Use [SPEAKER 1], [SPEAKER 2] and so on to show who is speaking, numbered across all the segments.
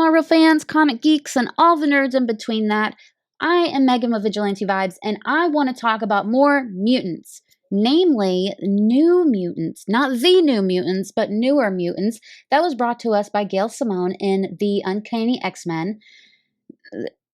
[SPEAKER 1] Marvel fans, comic geeks, and all the nerds in between that. I am Megan with Vigilante Vibes, and I want to talk about more mutants. Namely, new mutants. Not the new mutants, but newer mutants that was brought to us by Gail Simone in the Uncanny X-Men.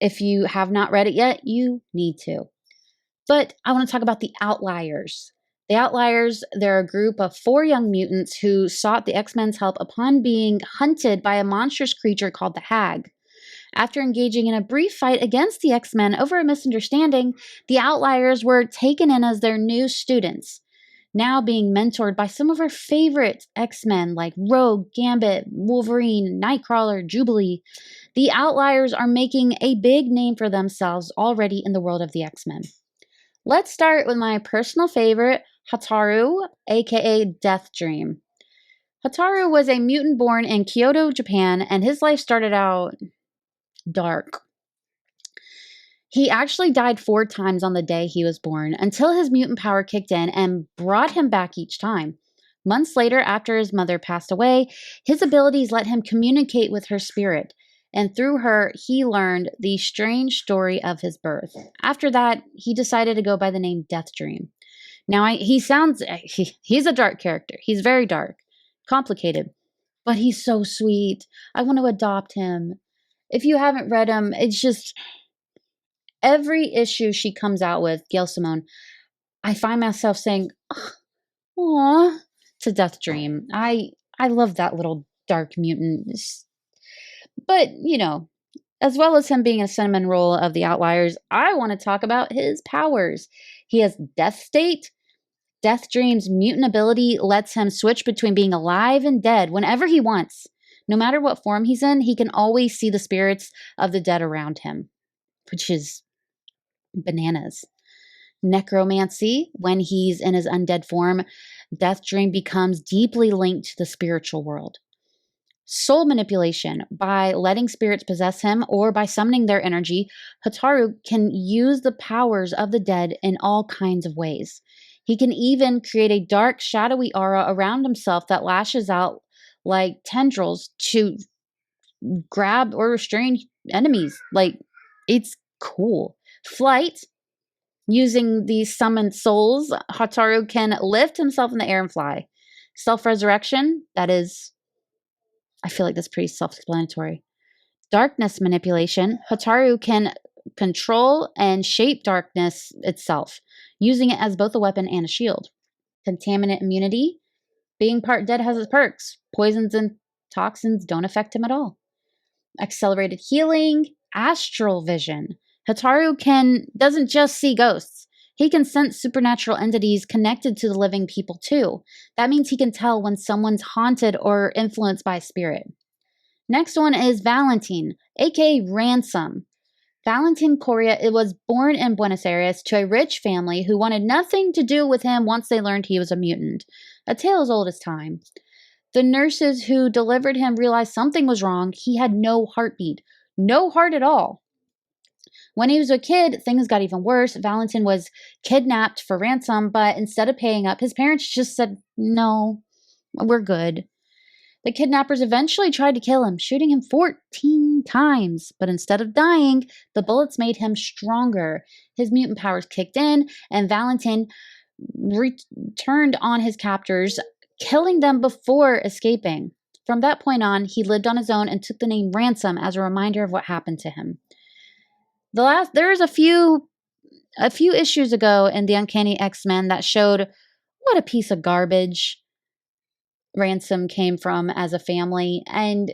[SPEAKER 1] If you have not read it yet, you need to. But I want to talk about the Outliers. The Outliers, they're a group of 4 young mutants who sought the X-Men's help upon being hunted by a monstrous creature called the Hag. After engaging in a brief fight against the X-Men over a misunderstanding, the Outliers were taken in as their new students, now being mentored by some of our favorite X-Men like Rogue, Gambit, Wolverine, Nightcrawler, Jubilee. The Outliers are making a big name for themselves already in the world of the X-Men. Let's start with my personal favorite, Hotaru, aka Death Dream. Hotaru was a mutant born in Kyoto, Japan, and his life started out dark. He actually died 4 times on the day he was born until his mutant power kicked in and brought him back each time. Months later, after his mother passed away, his abilities let him communicate with her spirit, and through her, he learned the strange story of his birth. After that, he decided to go by the name Death Dream. Now, he's a dark character. He's very dark, complicated, but he's so sweet. I want to adopt him. If you haven't read him, it's just every issue she comes out with, Gail Simone, I find myself saying, "Aw," to Death Dream. I love that little dark mutant. But, as well as him being a cinnamon roll of the Outliers, I want to talk about his powers. He has Death State. Death Dream's mutant ability lets him switch between being alive and dead whenever he wants. No matter what form he's in, he can always see the spirits of the dead around him, which is bananas. Necromancy, when he's in his undead form, Death Dream becomes deeply linked to the spiritual world. Soul manipulation, by letting spirits possess him or by summoning their energy, Hotaru can use the powers of the dead in all kinds of ways. He can even create a dark, shadowy aura around himself that lashes out like tendrils to grab or restrain enemies. It's cool. Flight, using these summoned souls, Hotaru can lift himself in the air and fly. Self-resurrection, I feel like that's pretty self-explanatory. Darkness manipulation, Hotaru can control and shape darkness itself, using it as both a weapon and a shield. Contaminant immunity, being part dead has its perks. Poisons and toxins don't affect him at all. Accelerated healing, astral vision. Hotaru doesn't just see ghosts. He can sense supernatural entities connected to the living people too. That means he can tell when someone's haunted or influenced by a spirit. Next one is Valentine, aka Ransom. Valentine Correa was born in Buenos Aires to a rich family who wanted nothing to do with him once they learned he was a mutant. A tale as old as time. The nurses who delivered him realized something was wrong. He had no heartbeat. No heart at all. When he was a kid, things got even worse. Valentine was kidnapped for ransom, but instead of paying up, his parents just said, "No, we're good." The kidnappers eventually tried to kill him, shooting him 14 times. But instead of dying, the bullets made him stronger. His mutant powers kicked in, and Valentine turned on his captors, killing them before escaping. From that point on, he lived on his own and took the name Ransom as a reminder of what happened to him. There was a few issues ago in the Uncanny X-Men that showed what a piece of garbage Ransom came from as a family, and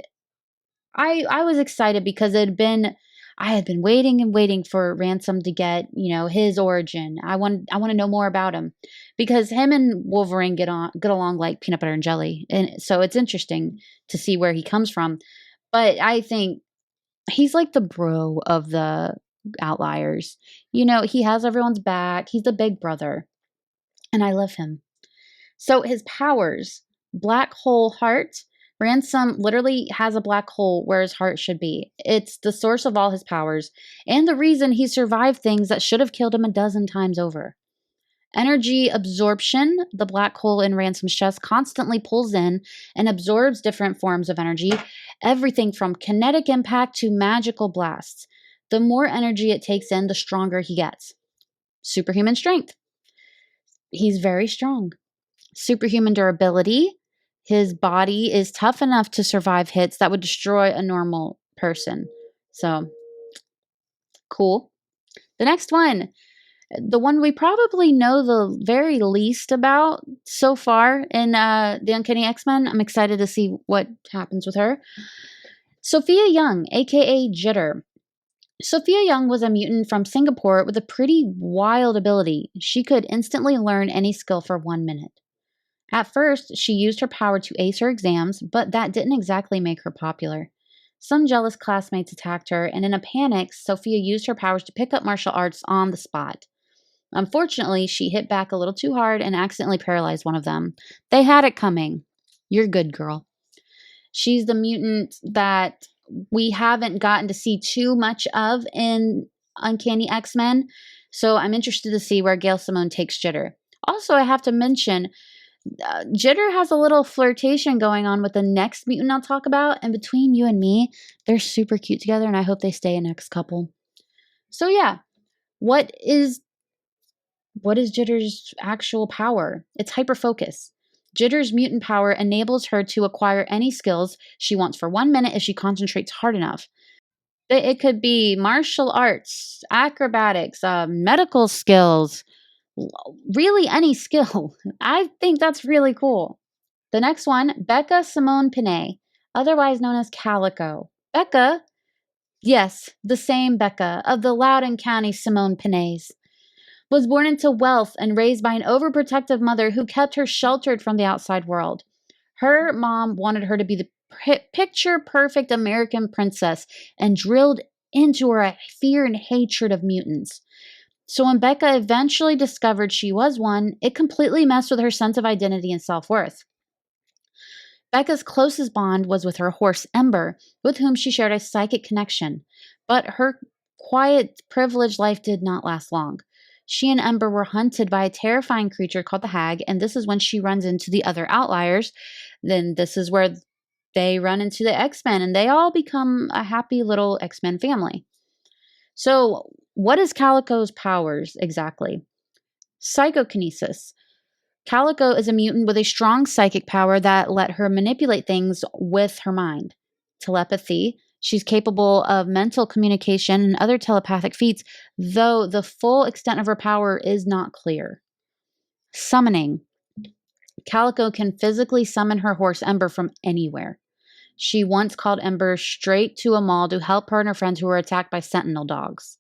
[SPEAKER 1] I was excited because I had been waiting and waiting for Ransom to get, his origin. I want to know more about him because him and Wolverine get along like peanut butter and jelly, and so it's interesting to see where he comes from. But I think he's like the bro of the Outliers. He has everyone's back. He's the big brother, and I love him. So his powers, black hole heart. Ransom literally has a black hole where his heart should be. It's the source of all his powers and the reason he survived things that should have killed him a dozen times over. Energy absorption, the black hole in Ransom's chest constantly pulls in and absorbs different forms of energy, everything from kinetic impact to magical blasts. The more energy it takes in, the stronger he gets. Superhuman strength. He's very strong. Superhuman durability. His body is tough enough to survive hits that would destroy a normal person. So, cool. The next one, the one we probably know the very least about so far in the Uncanny X-Men. I'm excited to see what happens with her. Sophia Young, aka Jitter. Sophia Young was a mutant from Singapore with a pretty wild ability. She could instantly learn any skill for 1 minute. At first, she used her power to ace her exams, but that didn't exactly make her popular. Some jealous classmates attacked her, and in a panic, Sophia used her powers to pick up martial arts on the spot. Unfortunately, she hit back a little too hard and accidentally paralyzed one of them. They had it coming. You're good, girl. She's the mutant that we haven't gotten to see too much of in Uncanny X-Men, so I'm interested to see where Gail Simone takes Jitter. Also, I have to mention, Jitter has a little flirtation going on with the next mutant I'll talk about, and between you and me, they're super cute together, and I hope they stay a next couple. So yeah, what is Jitter's actual power? It's hyperfocus. Jitter's mutant power enables her to acquire any skills she wants for 1 minute if she concentrates hard enough. It could be martial arts, acrobatics, medical skills, really any skill. I think that's really cool. The next one, Becca Simone Pinay, otherwise known as Calico. Becca, yes, the same Becca of the Loud and County Simone Pinays, was born into wealth and raised by an overprotective mother who kept her sheltered from the outside world. Her mom wanted her to be the picture perfect American princess and drilled into her a fear and hatred of mutants. So when Becca eventually discovered she was one, it completely messed with her sense of identity and self worth. Becca's closest bond was with her horse Ember, with whom she shared a psychic connection. But her quiet, privileged life did not last long. She and Ember were hunted by a terrifying creature called the Hag, and this is when she runs into the other Outliers. Then this is where they run into the X-Men, and they all become a happy little X-Men family. So, what is Calico's powers exactly? Psychokinesis. Calico is a mutant with a strong psychic power that let her manipulate things with her mind. Telepathy. She's capable of mental communication and other telepathic feats, though the full extent of her power is not clear. Summoning. Calico can physically summon her horse Ember from anywhere. She once called Ember straight to a mall to help her and her friends who were attacked by sentinel dogs.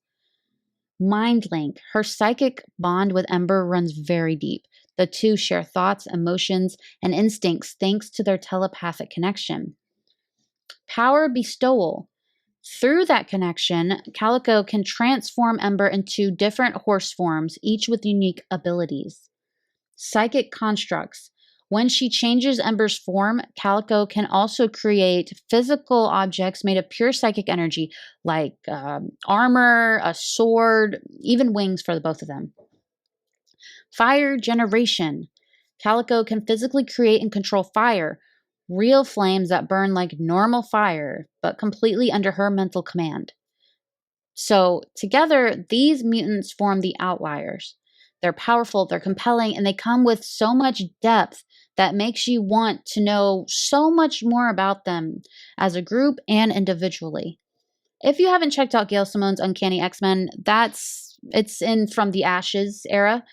[SPEAKER 1] Mind link. Her psychic bond with Ember runs very deep. The two share thoughts, emotions, and instincts thanks to their telepathic connection. Power bestowal. Through that connection, Calico can transform Ember into different horse forms, each with unique abilities. Psychic constructs. When she changes Ember's form, Calico can also create physical objects made of pure psychic energy, like armor, a sword, even wings for the both of them. Fire generation. Calico can physically create and control fire, real flames that burn like normal fire, but completely under her mental command. So, together, these mutants form the Outliers. They're powerful, they're compelling, and they come with so much depth that makes you want to know so much more about them as a group and individually. If you haven't checked out Gail Simone's Uncanny X-Men, it's in From the Ashes era,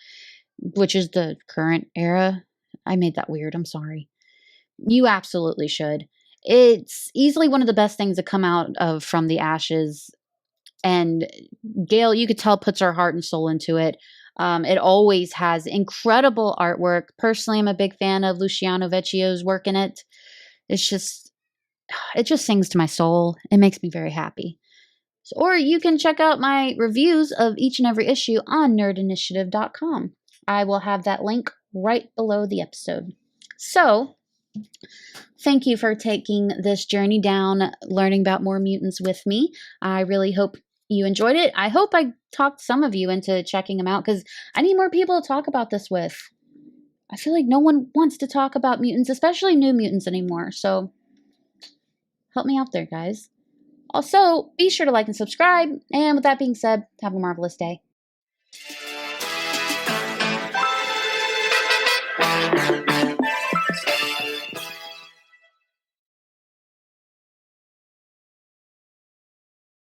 [SPEAKER 1] which is the current era. I made that weird, I'm sorry. You absolutely should. It's easily one of the best things to come out of From the Ashes. And Gail, you could tell, puts her heart and soul into it. It always has incredible artwork. Personally, I'm a big fan of Luciano Vecchio's work in it. It just sings to my soul. It makes me very happy. Or you can check out my reviews of each and every issue on nerdinitiative.com. I will have that link right below the episode. So, thank you for taking this journey down, learning about more mutants with me. I really hope you enjoyed it. I hope I talked some of you into checking them out because I need more people to talk about this with. I feel like no one wants to talk about mutants, especially New Mutants anymore. So help me out there, guys. Also, be sure to like and subscribe. And with that being said, have a marvelous day.